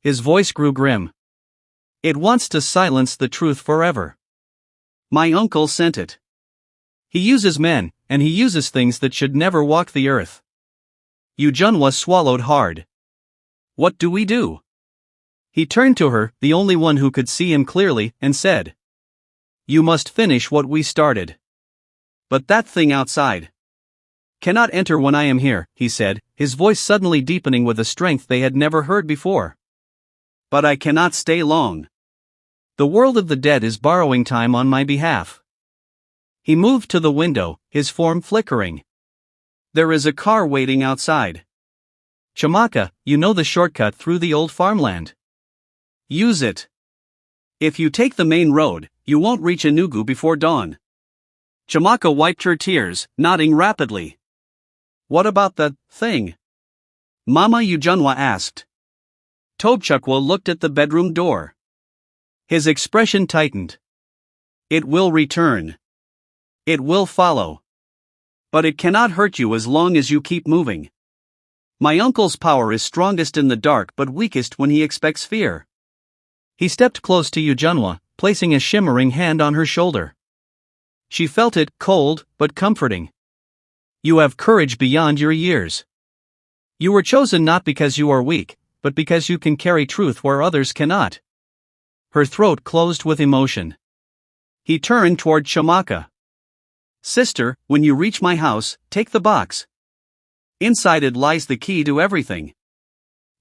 His voice grew grim. It wants to silence the truth forever. My uncle sent it. He uses men, and he uses things that should never walk the earth. Yujunwa swallowed hard. What do we do? He turned to her, the only one who could see him clearly, and said, You must finish what we started. But that thing outside cannot enter when I am here, he said, his voice suddenly deepening with a strength they had never heard before. But I cannot stay long. The world of the dead is borrowing time on my behalf. He moved to the window, his form flickering. There is a car waiting outside. Chamaka, you know the shortcut through the old farmland. Use it. If you take the main road, you won't reach Enugu before dawn. Chamaka wiped her tears, nodding rapidly. What about the thing? Mama Yujunwa asked. Tobchukwu looked at the bedroom door. His expression tightened. It will return. It will follow. But it cannot hurt you as long as you keep moving. My uncle's power is strongest in the dark but weakest when he expects fear. He stepped close to Yujunwa, placing a shimmering hand on her shoulder. She felt it, cold, but comforting. You have courage beyond your years. You were chosen not because you are weak, but because you can carry truth where others cannot. Her throat closed with emotion. He turned toward Chamaka. Sister, when you reach my house, take the box. Inside it lies the key to everything.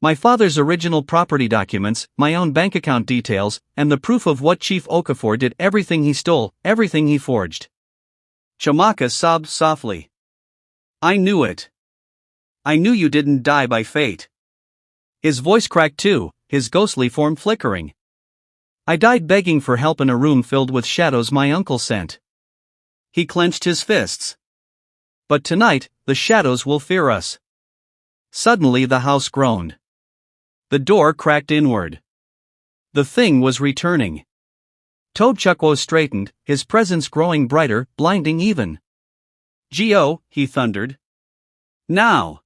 My father's original property documents, my own bank account details, and the proof of what Chief Okafor did, everything he stole, everything he forged. Chamaka sobbed softly. I knew it. I knew you didn't die by fate. His voice cracked too, his ghostly form flickering. I died begging for help in a room filled with shadows my uncle sent. He clenched his fists. But tonight, the shadows will fear us. Suddenly the house groaned. The door cracked inward. The thing was returning. Tobchukwu straightened, his presence growing brighter, blinding even. Gio, he thundered. Now!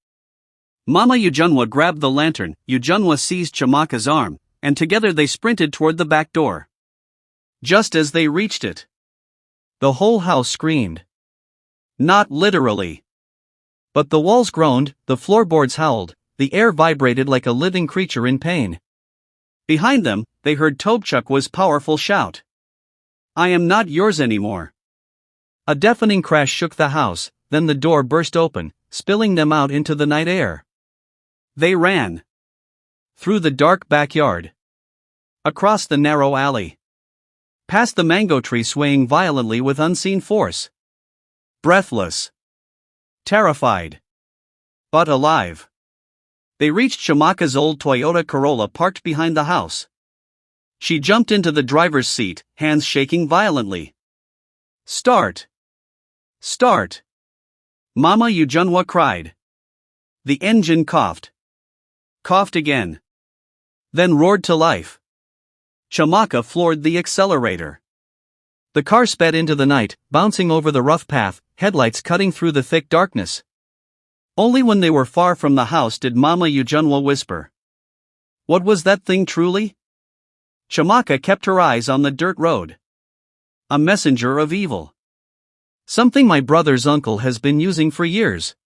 Mama Yujunwa grabbed the lantern, Yujunwa seized Chamaka's arm, and together they sprinted toward the back door. Just as they reached it, the whole house screamed. Not literally. But the walls groaned, the floorboards howled, the air vibrated like a living creature in pain. Behind them, they heard Tobchukwu's powerful shout. I am not yours anymore. A deafening crash shook the house, then the door burst open, spilling them out into the night air. They ran. Through the dark backyard. Across the narrow alley. Past the mango tree swaying violently with unseen force. Breathless. Terrified. But alive. They reached Chamaka's old Toyota Corolla parked behind the house. She jumped into the driver's seat, hands shaking violently. Start. Start. Mama Yujunwa cried. The engine coughed. Coughed again. Then roared to life. Chamaka floored the accelerator. The car sped into the night, bouncing over the rough path, headlights cutting through the thick darkness. Only when they were far from the house did Mama Yujunwa whisper. What was that thing truly? Chamaka kept her eyes on the dirt road. A messenger of evil. Something my brother's uncle has been using for years.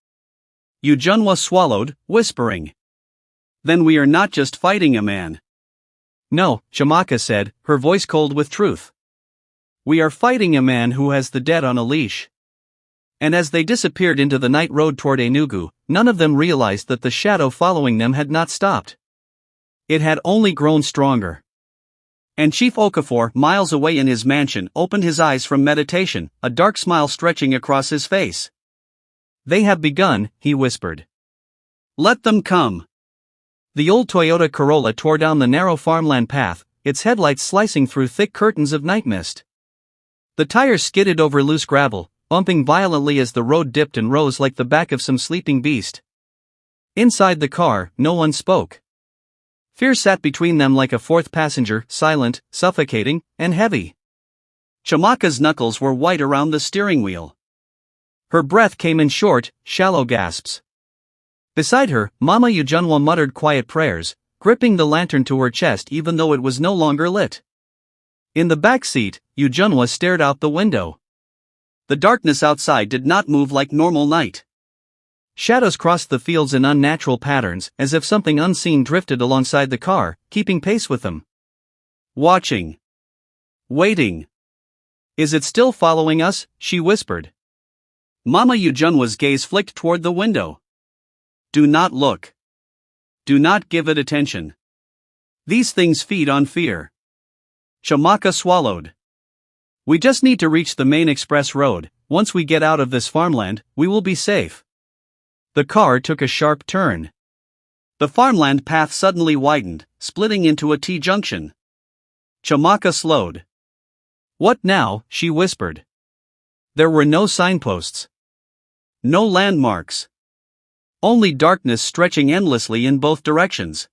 Yujunwa swallowed, whispering. Then we are not just fighting a man. No, Chamaka said, her voice cold with truth. We are fighting a man who has the dead on a leash. And as they disappeared into the night road toward Enugu, none of them realized that the shadow following them had not stopped. It had only grown stronger. And Chief Okafor, miles away in his mansion, opened his eyes from meditation, a dark smile stretching across his face. They have begun, he whispered. Let them come. The old Toyota Corolla tore down the narrow farmland path, its headlights slicing through thick curtains of night mist. The tires skidded over loose gravel, bumping violently as the road dipped and rose like the back of some sleeping beast. Inside the car, no one spoke. Fear sat between them like a fourth passenger, silent, suffocating, and heavy. Chamaka's knuckles were white around the steering wheel. Her breath came in short, shallow gasps. Beside her, Mama Yujunwa muttered quiet prayers, gripping the lantern to her chest even though it was no longer lit. In the back seat, Yujunwa stared out the window. The darkness outside did not move like normal night. Shadows crossed the fields in unnatural patterns, as if something unseen drifted alongside the car, keeping pace with them. Watching. Waiting. Is it still following us? She whispered. Mama Yujunwa's gaze flicked toward the window. Do not look. Do not give it attention. These things feed on fear. Chamaka swallowed. We just need to reach the main express road. Once we get out of this farmland, we will be safe. The car took a sharp turn. The farmland path suddenly widened, splitting into a T-junction. Chamaka slowed. What now? She whispered. There were no signposts. No landmarks. Only darkness stretching endlessly in both directions.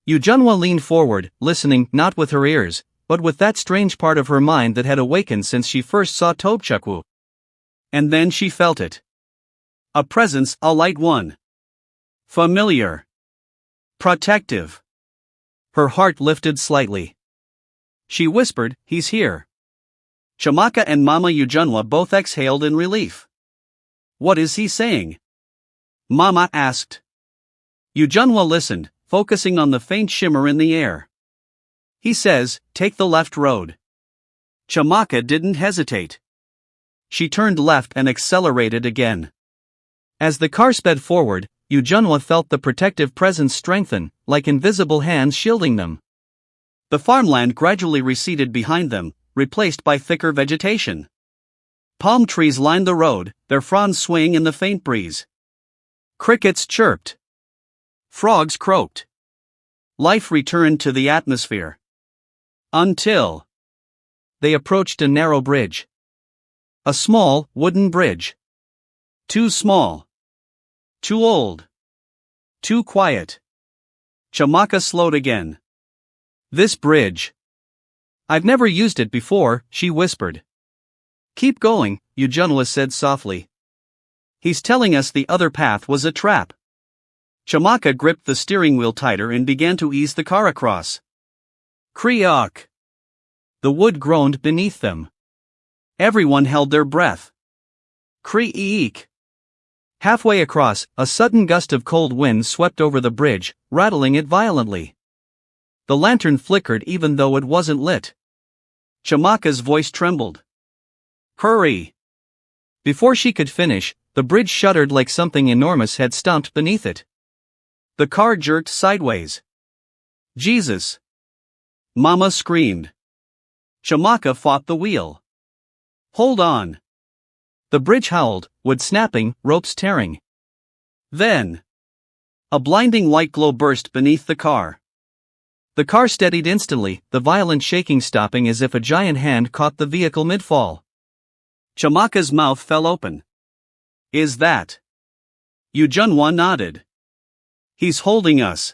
Yujunwa leaned forward, listening, not with her ears, but with that strange part of her mind that had awakened since she first saw Tobchukwu. And then she felt it. A presence, a light one. Familiar. Protective. Her heart lifted slightly. She whispered, he's here. Chamaka and Mama Yujunwa both exhaled in relief. What is he saying? Mama asked. Yujunwa listened, focusing on the faint shimmer in the air. He says, take the left road. Chamaka didn't hesitate. She turned left and accelerated again. As the car sped forward, Yujunwa felt the protective presence strengthen, like invisible hands shielding them. The farmland gradually receded behind them, replaced by thicker vegetation. Palm trees lined the road, their fronds swaying in the faint breeze. Crickets chirped. Frogs croaked. Life returned to the atmosphere. Until they approached a narrow bridge. A small, wooden bridge. Too small. Too old. Too quiet. Chamaka slowed again. This bridge. I've never used it before, she whispered. Keep going, Yujunwa said softly. He's telling us the other path was a trap. Chamaka gripped the steering wheel tighter and began to ease the car across. Kriak. The wood groaned beneath them. Everyone held their breath. Kriek. Halfway across, a sudden gust of cold wind swept over the bridge, rattling it violently. The lantern flickered even though it wasn't lit. Chamaka's voice trembled. Hurry! Before she could finish, the bridge shuddered like something enormous had stomped beneath it. The car jerked sideways. Jesus! Mama screamed. Chamaka fought the wheel. Hold on! The bridge howled, wood snapping, ropes tearing. Then, a blinding white glow burst beneath the car. The car steadied instantly, the violent shaking stopping as if a giant hand caught the vehicle mid-fall. Chamaka's mouth fell open. Is that? Yujunwa nodded. He's holding us.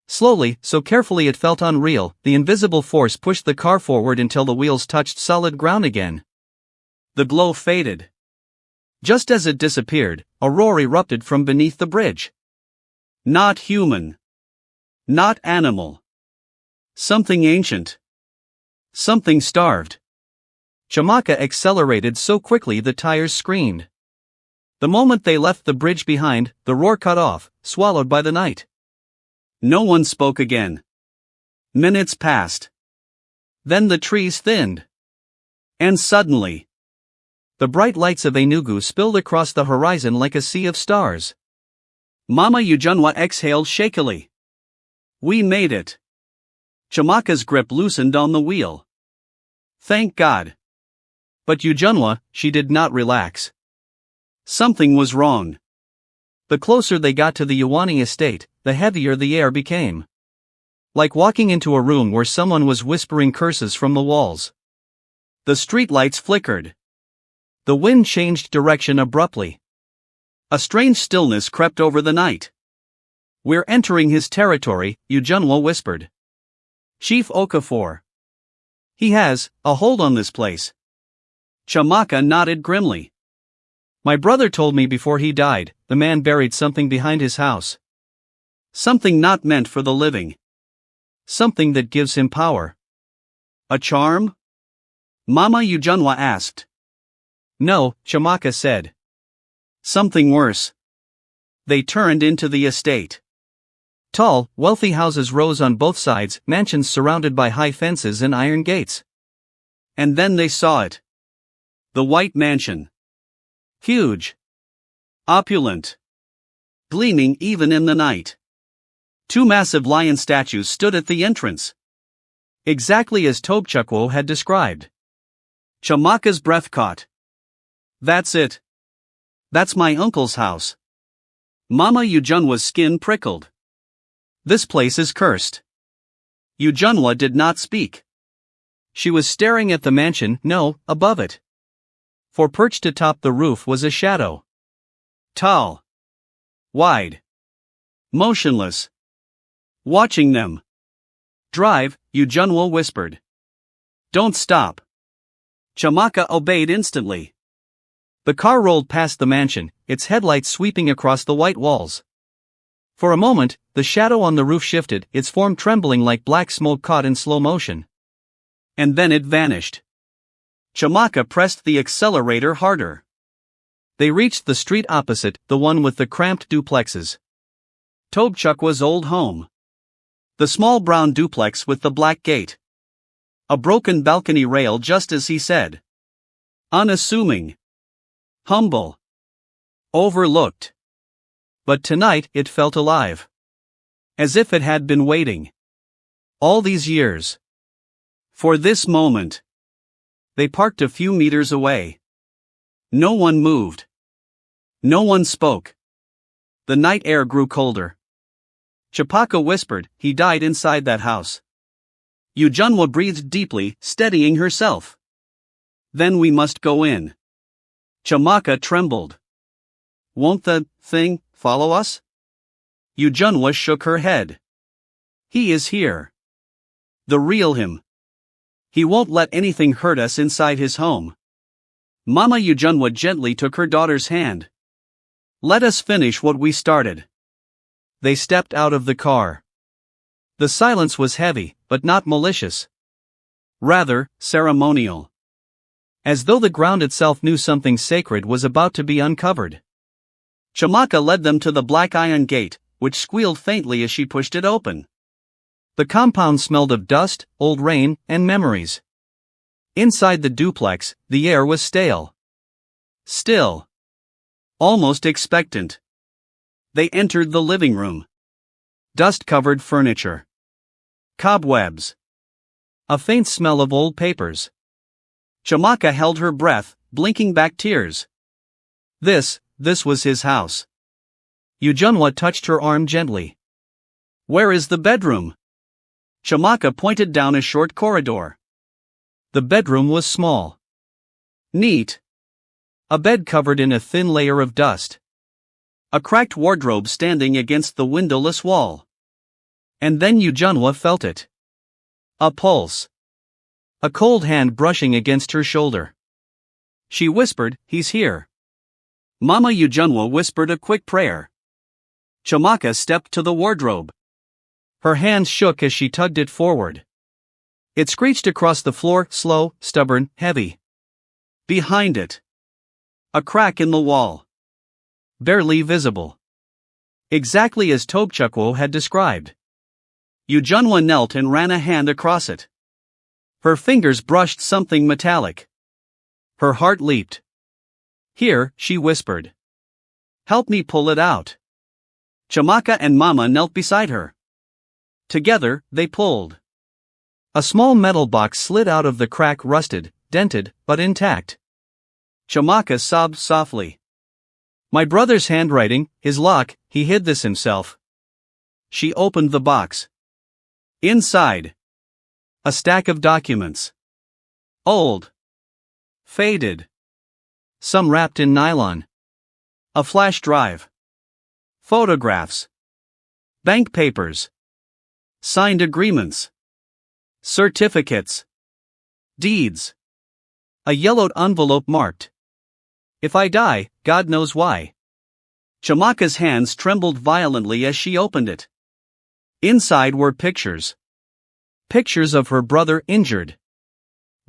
Slowly, so carefully it felt unreal, the invisible force pushed the car forward until the wheels touched solid ground again. The glow faded. Just as it disappeared, a roar erupted from beneath the bridge. Not human. Not animal. Something ancient. Something starved. Chamaka accelerated so quickly the tires screamed. The moment they left the bridge behind, the roar cut off, swallowed by the night. No one spoke again. Minutes passed. Then the trees thinned. And suddenly, the bright lights of Enugu spilled across the horizon like a sea of stars. Mama Yujunwa exhaled shakily. We made it. Chamaka's grip loosened on the wheel. Thank God. But Yujunwa, she did not relax. Something was wrong. The closer they got to the Iwani estate, the heavier the air became. Like walking into a room where someone was whispering curses from the walls. The streetlights flickered. The wind changed direction abruptly. A strange stillness crept over the night. We're entering his territory, Yujunwa whispered. Chief Okafor. He has a hold on this place. Chamaka nodded grimly. My brother told me before he died, the man buried something behind his house. Something not meant for the living. Something that gives him power. A charm? Mama Yujunwa asked. No, Chamaka said. Something worse. They turned into the estate. Tall, wealthy houses rose on both sides, mansions surrounded by high fences and iron gates. And then they saw it. The White Mansion. Huge. Opulent. Gleaming even in the night. Two massive lion statues stood at the entrance. Exactly as Tobchukwu had described. Chamaka's breath caught. That's it. That's my uncle's house. Mama Yujunwa's skin prickled. This place is cursed. Yujunwa did not speak. She was staring at the mansion, no, above it. For perched atop the roof was a shadow. Tall. Wide. Motionless. Watching them. Drive, Yujunwa whispered. Don't stop. Chamaka obeyed instantly. The car rolled past the mansion, its headlights sweeping across the white walls. For a moment, the shadow on the roof shifted, its form trembling like black smoke caught in slow motion. And then it vanished. Chamaka pressed the accelerator harder. They reached the street opposite, the one with the cramped duplexes. Tobchukwa's old home. The small brown duplex with the black gate. A broken balcony rail just as he said. Unassuming. Humble. Overlooked. But tonight it felt alive. As if it had been waiting. All these years. For this moment. They parked a few meters away. No one moved. No one spoke. The night air grew colder. Chamaka whispered, he died inside that house. Yujunwa breathed deeply, steadying herself. Then we must go in. Chamaka trembled. Won't the thing follow us? Yujunwa shook her head. He is here. The real him. He won't let anything hurt us inside his home. Mama Yujunwa gently took her daughter's hand. Let us finish what we started. They stepped out of the car. The silence was heavy, but not malicious. Rather, ceremonial. As though the ground itself knew something sacred was about to be uncovered. Chamaka led them to the black iron gate, which squealed faintly as she pushed it open. The compound smelled of dust, old rain, and memories. Inside the duplex, the air was stale. Still. Almost expectant. They entered the living room. Dust-covered furniture. Cobwebs. A faint smell of old papers. Chamaka held her breath, blinking back tears. This was his house. Yujunwa touched her arm gently. Where is the bedroom? Chamaka pointed down a short corridor. The bedroom was small. Neat. A bed covered in a thin layer of dust. A cracked wardrobe standing against the windowless wall. And then Yujunwa felt it. A pulse. A cold hand brushing against her shoulder. She whispered, he's here. Mama Yujunwa whispered a quick prayer. Chamaka stepped to the wardrobe. Her hands shook as she tugged it forward. It screeched across the floor, slow, stubborn, heavy. Behind it. A crack in the wall. Barely visible. Exactly as Tobchukwu had described. Yujunwa knelt and ran a hand across it. Her fingers brushed something metallic. Her heart leaped. Here, she whispered. Help me pull it out. Chamaka and Mama knelt beside her. Together, they pulled. A small metal box slid out of the crack, rusted, dented, but intact. Chamaka sobbed softly. My brother's handwriting, his lock, he hid this himself. She opened the box. Inside. A stack of documents. Old. Faded. Some wrapped in nylon. A flash drive. Photographs. Bank papers. Signed agreements. Certificates. Deeds. A yellowed envelope marked. If I die, God knows why. Chamaka's hands trembled violently as she opened it. Inside were pictures. Pictures of her brother injured,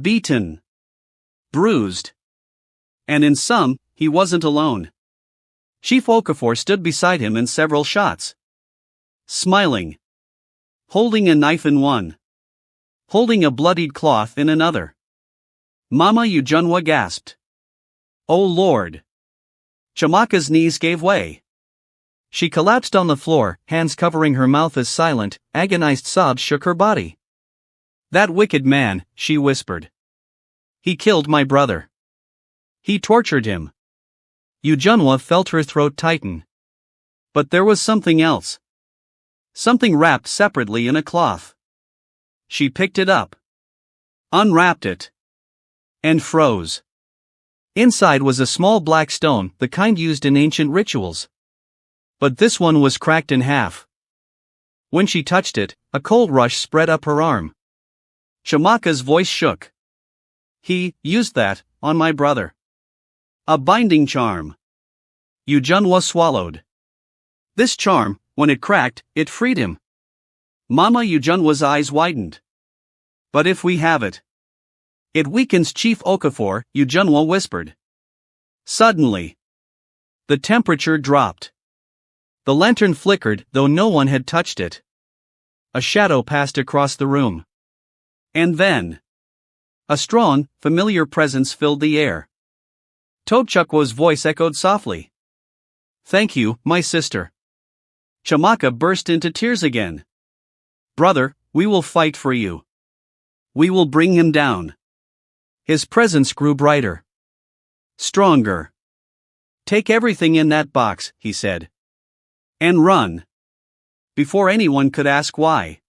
beaten, bruised. And in some, he wasn't alone. Chief Okafor stood beside him in several shots. Smiling. Holding a knife in one. Holding a bloodied cloth in another. Mama Ujunwa gasped. "Oh Lord!" Chamaka's knees gave way. She collapsed on the floor, hands covering her mouth as silent, agonized sobs shook her body. "That wicked man," she whispered. "He killed my brother. He tortured him." Ujunwa felt her throat tighten. But there was something else. Something wrapped separately in a cloth. She picked it up. Unwrapped it. And froze. Inside was a small black stone, the kind used in ancient rituals. But this one was cracked in half. When she touched it, a cold rush spread up her arm. Chamaka's voice shook. "He used that on my brother. A binding charm." Ujunwa swallowed. This charm, when it cracked, it freed him. Mama Ujunwa's eyes widened. "But if we have it, it weakens Chief Okafor," Ujunwa whispered. Suddenly, the temperature dropped. The lantern flickered, though no one had touched it. A shadow passed across the room. And then, a strong, familiar presence filled the air. Tobchukwa's voice echoed softly. "Thank you, my sister." Chamaka burst into tears again. "Brother, we will fight for you. We will bring him down." His presence grew brighter. Stronger. "Take everything in that box," he said. "And run." Before anyone could ask why,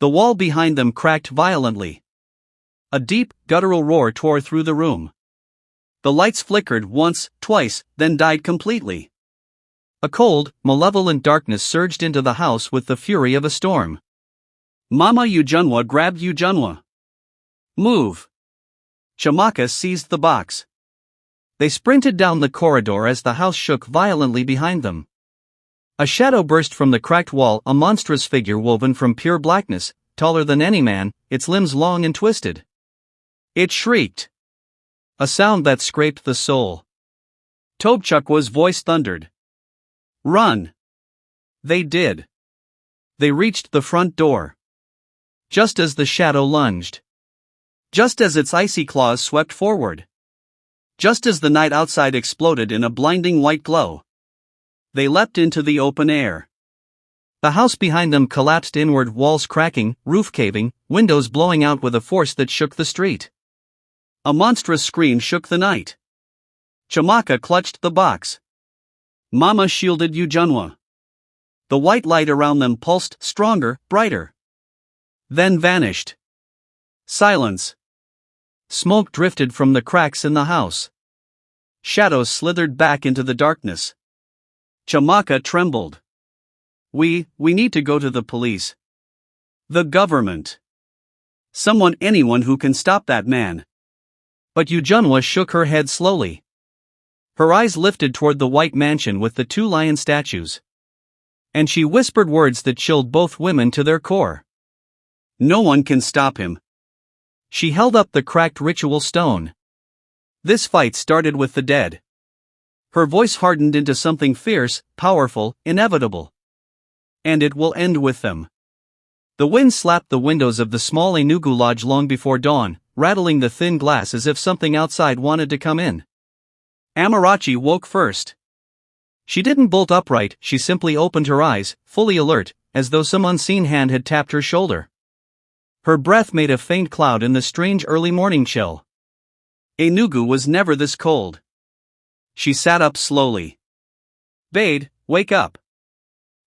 the wall behind them cracked violently. A deep, guttural roar tore through the room. The lights flickered once, twice, then died completely. A cold, malevolent darkness surged into the house with the fury of a storm. Mama Ujunwa grabbed Ujunwa. "Move!" Chamaka seized the box. They sprinted down the corridor as the house shook violently behind them. A shadow burst from the cracked wall, a monstrous figure woven from pure blackness, taller than any man, its limbs long and twisted. It shrieked. A sound that scraped the soul. Tobchukwa's voice thundered. "Run!" They did. They reached the front door. Just as the shadow lunged. Just as its icy claws swept forward. Just as the night outside exploded in a blinding white glow. They leapt into the open air. The house behind them collapsed inward, walls cracking, roof caving, windows blowing out with a force that shook the street. A monstrous scream shook the night. Chamaka clutched the box. Mama shielded Ujunwa. The white light around them pulsed, stronger, brighter. Then vanished. Silence. Smoke drifted from the cracks in the house. Shadows slithered back into the darkness. Chamaka trembled. We need to go to the police. The government. Anyone who can stop that man." But Ujunwa shook her head slowly. Her eyes lifted toward the white mansion with the two lion statues. And she whispered words that chilled both women to their core. "No one can stop him." She held up the cracked ritual stone. "This fight started with the dead." Her voice hardened into something fierce, powerful, inevitable. "And it will end with them." The wind slapped the windows of the small Enugu lodge long before dawn, rattling the thin glass as if something outside wanted to come in. Amarachi woke first. She didn't bolt upright, she simply opened her eyes, fully alert, as though some unseen hand had tapped her shoulder. Her breath made a faint cloud in the strange early morning chill. Enugu was never this cold. She sat up slowly. "Bade, wake up."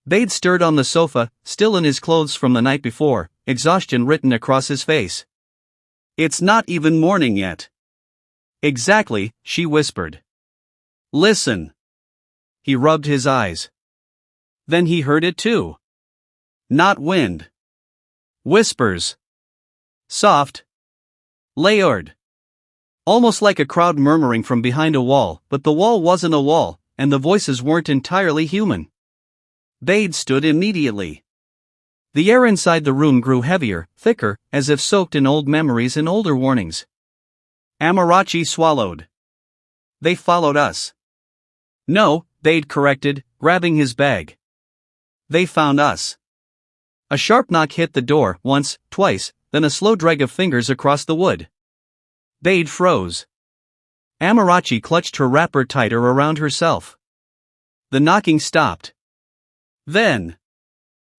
Bade stirred on the sofa, still in his clothes from the night before, exhaustion written across his face. "It's not even morning yet." "Exactly," she whispered. "Listen." He rubbed his eyes. Then he heard it too. Not wind. Whispers. Soft. Layered. Almost like a crowd murmuring from behind a wall, but the wall wasn't a wall, and the voices weren't entirely human. Bade stood immediately. The air inside the room grew heavier, thicker, as if soaked in old memories and older warnings. Amarachi swallowed. They followed us. No, Bade corrected, grabbing his bag. They found us. A sharp knock hit the door, once, twice, then a slow drag of fingers across the wood. Bade froze. Amarachi clutched her wrapper tighter around herself. The knocking stopped. Then,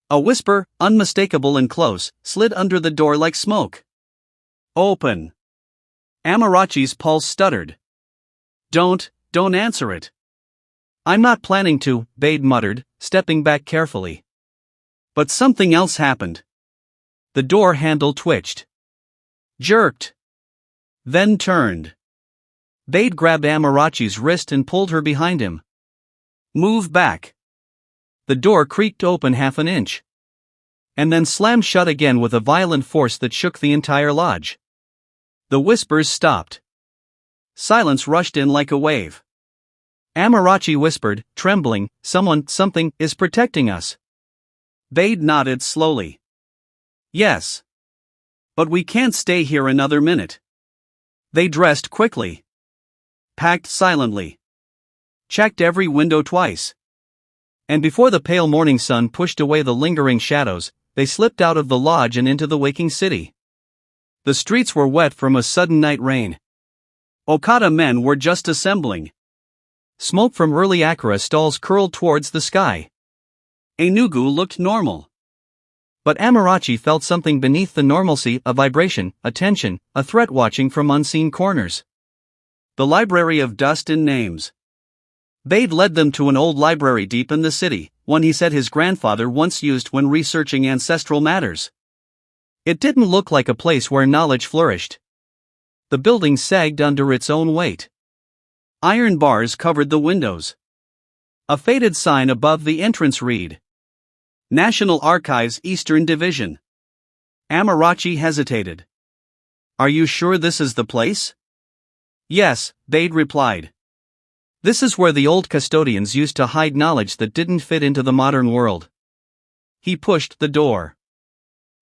a whisper, unmistakable and close, slid under the door like smoke. Open. Amarachi's pulse stuttered. Don't answer it. I'm not planning to, Bade muttered, stepping back carefully. But something else happened. The door handle twitched. Jerked. Then turned. Bade grabbed Amarachi's wrist and pulled her behind him. Move back. The door creaked open half an inch. And then slammed shut again with a violent force that shook the entire lodge. The whispers stopped. Silence rushed in like a wave. Amarachi whispered, trembling, something, is protecting us. Bade nodded slowly. Yes. But we can't stay here another minute. They dressed quickly. Packed silently. Checked every window twice. And before the pale morning sun pushed away the lingering shadows, they slipped out of the lodge and into the waking city. The streets were wet from a sudden night rain. Okada men were just assembling. Smoke from early Akira stalls curled towards the sky. Enugu looked normal. But Amarachi felt something beneath the normalcy, a vibration, a tension, a threat watching from unseen corners. The library of dust and names. Bade led them to an old library deep in the city, one he said his grandfather once used when researching ancestral matters. It didn't look like a place where knowledge flourished. The building sagged under its own weight. Iron bars covered the windows. A faded sign above the entrance read, National Archives Eastern Division. Amarachi hesitated. Are you sure this is the place? Yes, Bade replied. This is where the old custodians used to hide knowledge that didn't fit into the modern world. He pushed the door.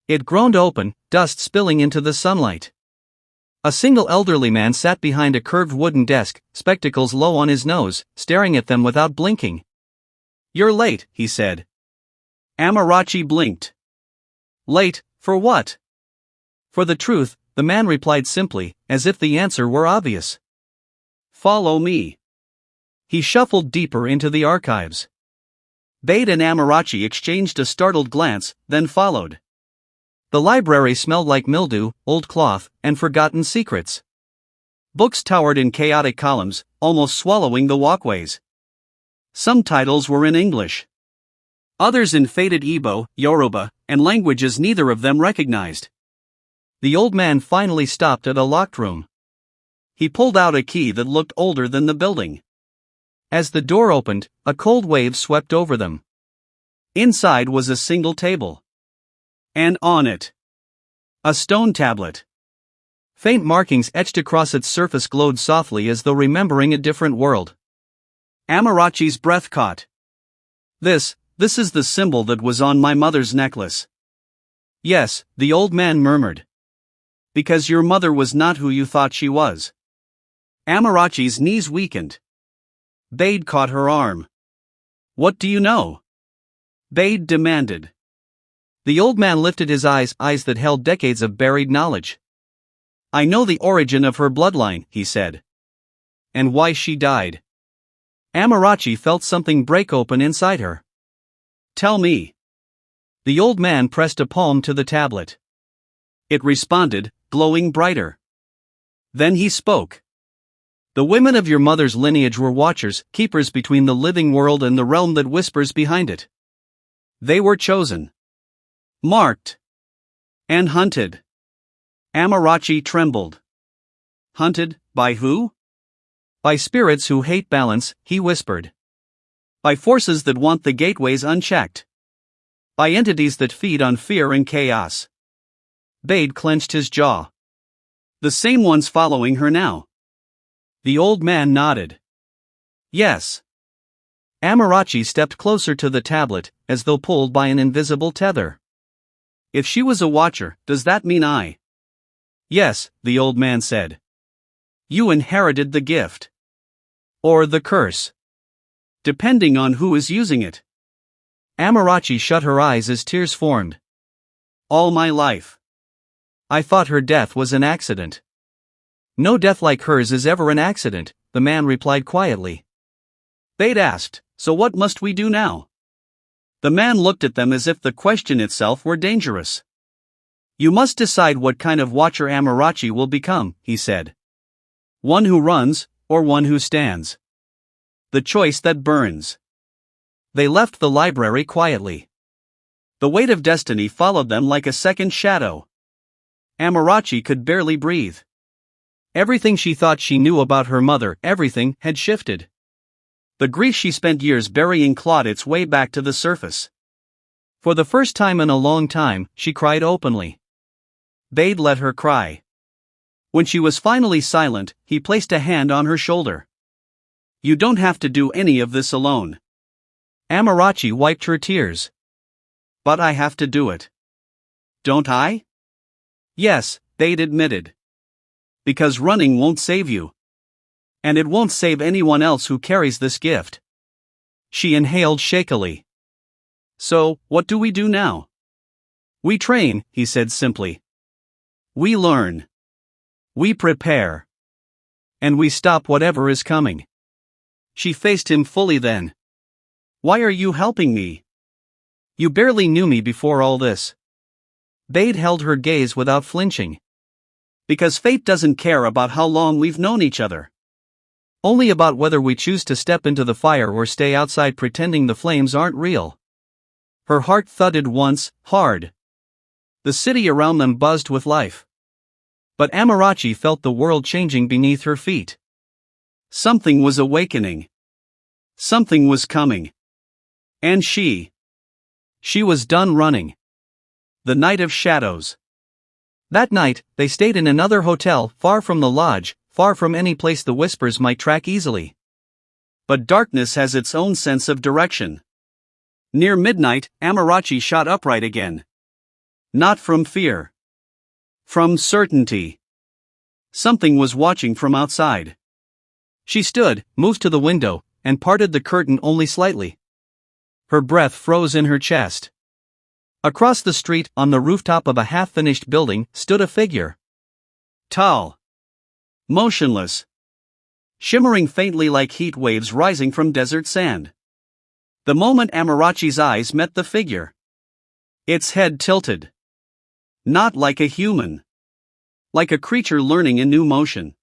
It groaned open, dust spilling into the sunlight. A single elderly man sat behind a curved wooden desk, spectacles low on his nose, staring at them without blinking. You're late, he said. Amarachi blinked. Late, for what? For the truth, the man replied simply, as if the answer were obvious. Follow me. He shuffled deeper into the archives. Bade and Amarachi exchanged a startled glance, then followed. The library smelled like mildew, old cloth, and forgotten secrets. Books towered in chaotic columns, almost swallowing the walkways. Some titles were in English. Others in faded Igbo, Yoruba, and languages neither of them recognized. The old man finally stopped at a locked room. He pulled out a key that looked older than the building. As the door opened, a cold wave swept over them. Inside was a single table. And on it, a stone tablet. Faint markings etched across its surface glowed softly as though remembering a different world. Amarachi's breath caught. This is the symbol that was on my mother's necklace. Yes, the old man murmured. Because your mother was not who you thought she was. Amarachi's knees weakened. Bade caught her arm. What do you know? Bade demanded. The old man lifted his eyes that held decades of buried knowledge. I know the origin of her bloodline, he said. And why she died. Amarachi felt something break open inside her. Tell me. The old man pressed a palm to the tablet. It responded, glowing brighter. Then he spoke. The women of your mother's lineage were watchers, keepers between the living world and the realm that whispers behind it. They were chosen. Marked. And hunted. Amarachi trembled. Hunted, by who? By spirits who hate balance, he whispered. By forces that want the gateways unchecked. By entities that feed on fear and chaos. Bade clenched his jaw. The same ones following her now. The old man nodded. Yes. Amarachi stepped closer to the tablet, as though pulled by an invisible tether. If she was a watcher, does that mean I? Yes, the old man said. You inherited the gift. Or the curse. Depending on who is using it. Amarachi shut her eyes as tears formed. All my life. I thought her death was an accident. No death like hers is ever an accident, the man replied quietly. They'd asked, so what must we do now? The man looked at them as if the question itself were dangerous. You must decide what kind of watcher Amarachi will become, he said. One who runs, or one who stands. The choice that burns. They left the library quietly. The weight of destiny followed them like a second shadow. Amarachi could barely breathe. Everything she thought she knew about her mother, everything, had shifted. The grief she spent years burying clawed its way back to the surface. For the first time in a long time, she cried openly. They'd let her cry. When she was finally silent, he placed a hand on her shoulder. You don't have to do any of this alone. Amarachi wiped her tears. But I have to do it. Don't I? Yes, they'd admitted. Because running won't save you. And it won't save anyone else who carries this gift. She inhaled shakily. So, what do we do now? We train, he said simply. We learn. We prepare. And we stop whatever is coming. She faced him fully then. Why are you helping me? You barely knew me before all this. They'd held her gaze without flinching. Because fate doesn't care about how long we've known each other. Only about whether we choose to step into the fire or stay outside pretending the flames aren't real. Her heart thudded once, hard. The city around them buzzed with life. But Amarachi felt the world changing beneath her feet. Something was awakening. Something was coming. And she was done running. The night of shadows. That night, they stayed in another hotel, far from the lodge, far from any place the whispers might track easily. But darkness has its own sense of direction. Near midnight, Amarachi shot upright again. Not from fear. From certainty. Something was watching from outside. She stood, moved to the window, and parted the curtain only slightly. Her breath froze in her chest. Across the street, on the rooftop of a half-finished building, stood a figure. Tall. Motionless. Shimmering faintly like heat waves rising from desert sand. The moment Amarachi's eyes met the figure, its head tilted. Not like a human. Like a creature learning a new motion.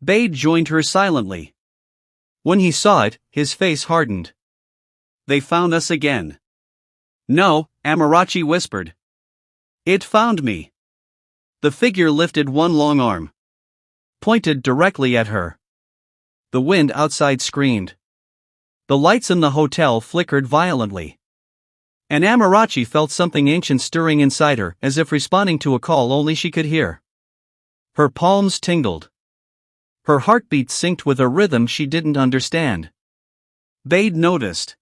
Bade joined her silently. When he saw it, his face hardened. They found us again. No, Amarachi whispered. It found me. The figure lifted one long arm. Pointed directly at her. The wind outside screamed. The lights in the hotel flickered violently. And Amarachi felt something ancient stirring inside her, as if responding to a call only she could hear. Her palms tingled. Her heartbeat synced with a rhythm she didn't understand. Bade noticed.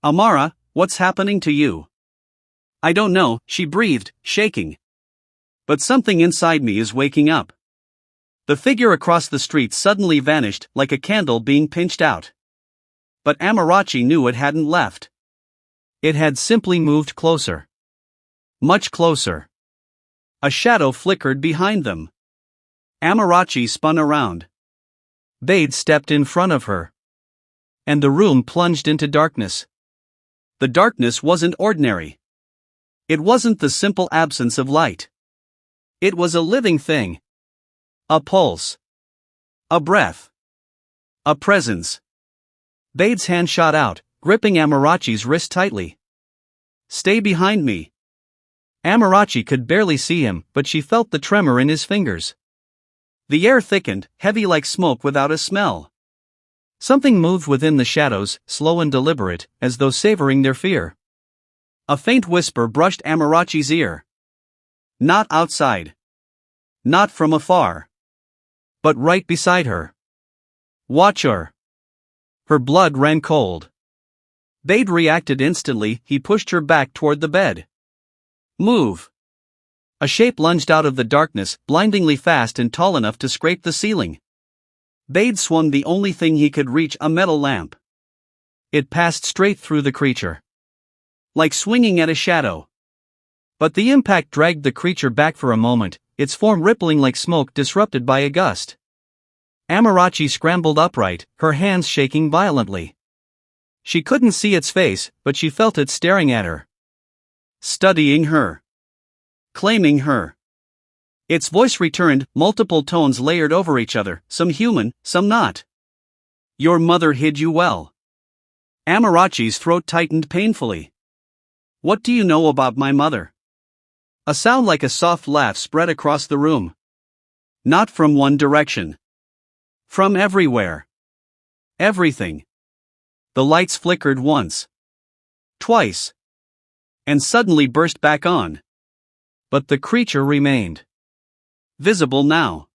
Amara, what's happening to you? I don't know, she breathed, shaking. But something inside me is waking up. The figure across the street suddenly vanished, like a candle being pinched out. But Amarachi knew it hadn't left. It had simply moved closer. Much closer. A shadow flickered behind them. Amarachi spun around. Bade stepped in front of her. And the room plunged into darkness. The darkness wasn't ordinary. It wasn't the simple absence of light. It was a living thing. A pulse. A breath. A presence. Bade's hand shot out, gripping Amarachi's wrist tightly. Stay behind me. Amarachi could barely see him, but she felt the tremor in his fingers. The air thickened, heavy like smoke without a smell. Something moved within the shadows, slow and deliberate, as though savoring their fear. A faint whisper brushed Amarachi's ear. Not outside. Not from afar. But right beside her. Watch her. Her blood ran cold. Bade reacted instantly, he pushed her back toward the bed. Move! A shape lunged out of the darkness, blindingly fast and tall enough to scrape the ceiling. Bade swung the only thing he could reach, a metal lamp. It passed straight through the creature, like swinging at a shadow. But the impact dragged the creature back for a moment, its form rippling like smoke disrupted by a gust. Amarachi scrambled upright, her hands shaking violently. She couldn't see its face, but she felt it staring at her. Studying her. Claiming her. Its voice returned, multiple tones layered over each other, some human, some not. Your mother hid you well. Amarachi's throat tightened painfully. What do you know about my mother? A sound like a soft laugh spread across the room. Not from one direction. From everywhere. Everything. The lights flickered once. Twice. And suddenly burst back on. But the creature remained. Visible now.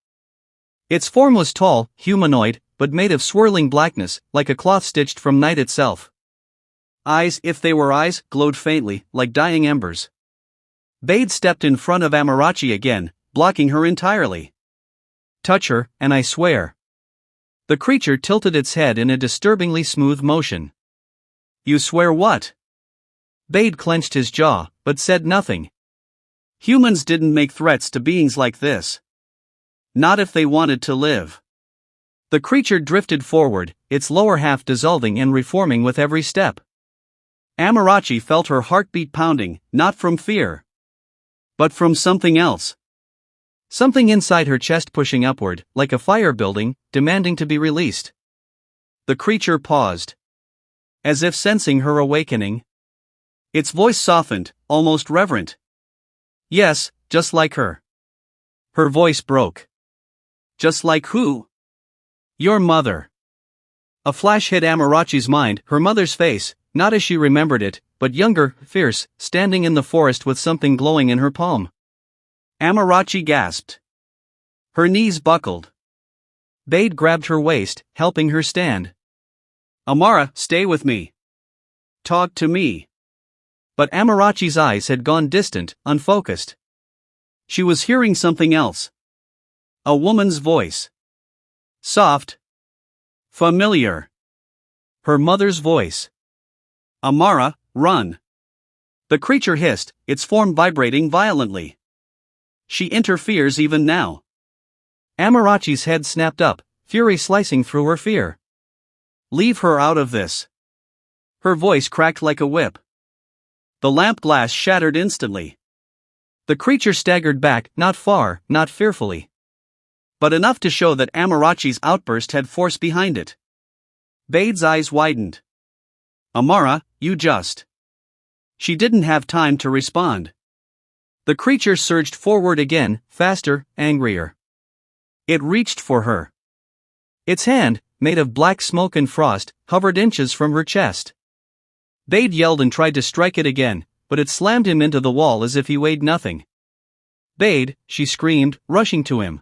Its form was tall, humanoid, but made of swirling blackness, like a cloth stitched from night itself. Eyes, if they were eyes, glowed faintly, like dying embers. Bade stepped in front of Amarachi again, blocking her entirely. Touch her, and I swear. The creature tilted its head in a disturbingly smooth motion. You swear what? Bade clenched his jaw, but said nothing. Humans didn't make threats to beings like this. Not if they wanted to live. The creature drifted forward, its lower half dissolving and reforming with every step. Amarachi felt her heartbeat pounding, not from fear, but from something else. Something inside her chest pushing upward, like a fire building, demanding to be released. The creature paused, as if sensing her awakening. Its voice softened, almost reverent. Yes, just like her. Her voice broke. Just like who? Your mother. A flash hit Amarachi's mind, her mother's face, not as she remembered it, but younger, fierce, standing in the forest with something glowing in her palm. Amarachi gasped. Her knees buckled. Bade grabbed her waist, helping her stand. Amara, stay with me. Talk to me. But Amarachi's eyes had gone distant, unfocused. She was hearing something else. A woman's voice. Soft. Familiar. Her mother's voice. Amara, run. The creature hissed, its form vibrating violently. She interferes even now. Amarachi's head snapped up, fury slicing through her fear. Leave her out of this. Her voice cracked like a whip. The lamp glass shattered instantly. The creature staggered back, not far, not fearfully, but enough to show that Amarachi's outburst had force behind it. Bade's eyes widened. Amara, you just. She didn't have time to respond. The creature surged forward again, faster, angrier. It reached for her. Its hand, made of black smoke and frost, hovered inches from her chest. Bade yelled and tried to strike it again, but it slammed him into the wall as if he weighed nothing. Bade, she screamed, rushing to him.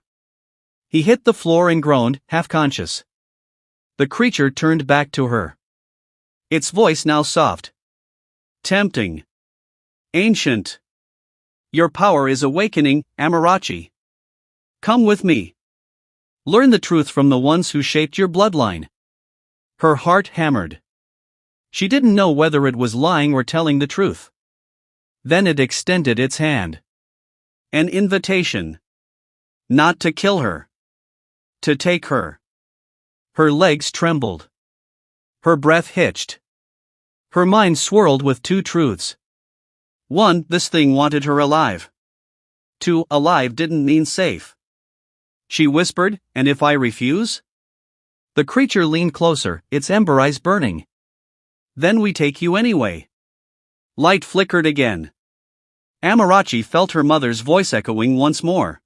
He hit the floor and groaned, half-conscious. The creature turned back to her. Its voice now soft. Tempting. Ancient. Your power is awakening, Amarachi. Come with me. Learn the truth from the ones who shaped your bloodline. Her heart hammered. She didn't know whether it was lying or telling the truth. Then it extended its hand. An invitation. Not to kill her. To take her. Her legs trembled. Her breath hitched. Her mind swirled with two truths. 1. This thing wanted her alive. 2. Alive didn't mean safe. She whispered, and if I refuse? The creature leaned closer, its ember eyes burning. Then we take you anyway. Light flickered again. Amarachi felt her mother's voice echoing once more.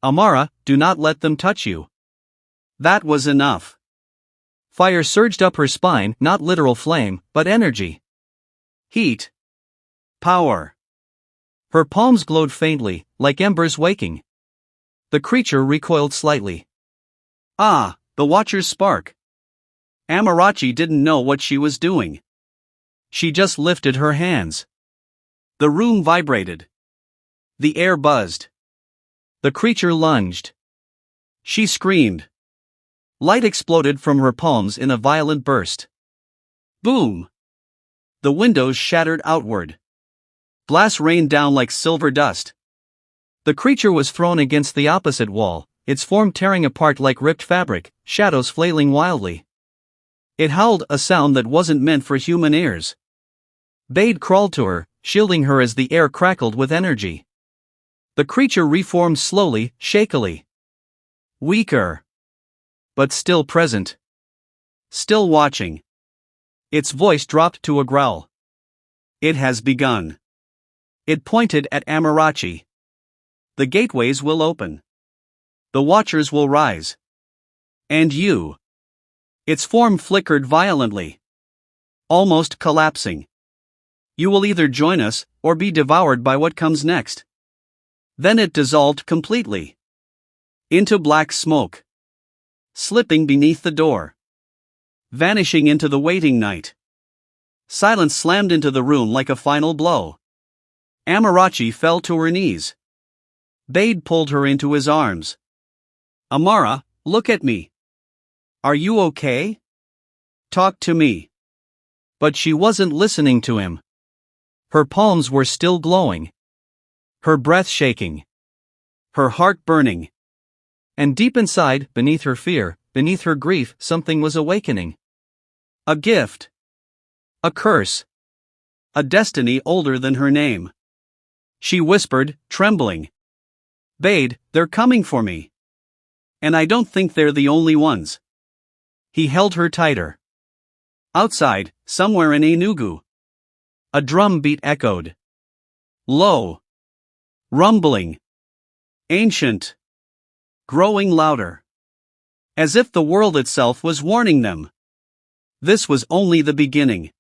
Amara, do not let them touch you. That was enough. Fire surged up her spine, not literal flame, but energy. Heat. Power. Her palms glowed faintly, like embers waking. The creature recoiled slightly. Ah, the Watcher's spark. Amarachi didn't know what she was doing. She just lifted her hands. The room vibrated. The air buzzed. The creature lunged. She screamed. Light exploded from her palms in a violent burst. Boom! The windows shattered outward. Glass rained down like silver dust. The creature was thrown against the opposite wall, its form tearing apart like ripped fabric, shadows flailing wildly. It howled, a sound that wasn't meant for human ears. Bade crawled to her, shielding her as the air crackled with energy. The creature reformed slowly, shakily. Weaker. But still present. Still watching. Its voice dropped to a growl. It has begun. It pointed at Amarachi. The gateways will open. The watchers will rise. And you. Its form flickered violently. Almost collapsing. You will either join us, or be devoured by what comes next. Then it dissolved completely. Into black smoke. Slipping beneath the door. Vanishing into the waiting night. Silence slammed into the room like a final blow. Amarachi fell to her knees. Bade pulled her into his arms. Amara, look at me. Are you okay? Talk to me. But she wasn't listening to him. Her palms were still glowing. Her breath shaking. Her heart burning. And deep inside, beneath her fear, beneath her grief, something was awakening. A gift. A curse. A destiny older than her name. She whispered, trembling. Bade, they're coming for me. And I don't think they're the only ones. He held her tighter. Outside, somewhere in Enugu. A drum beat echoed. Low. Rumbling. Ancient. Growing louder. As if the world itself was warning them. This was only the beginning.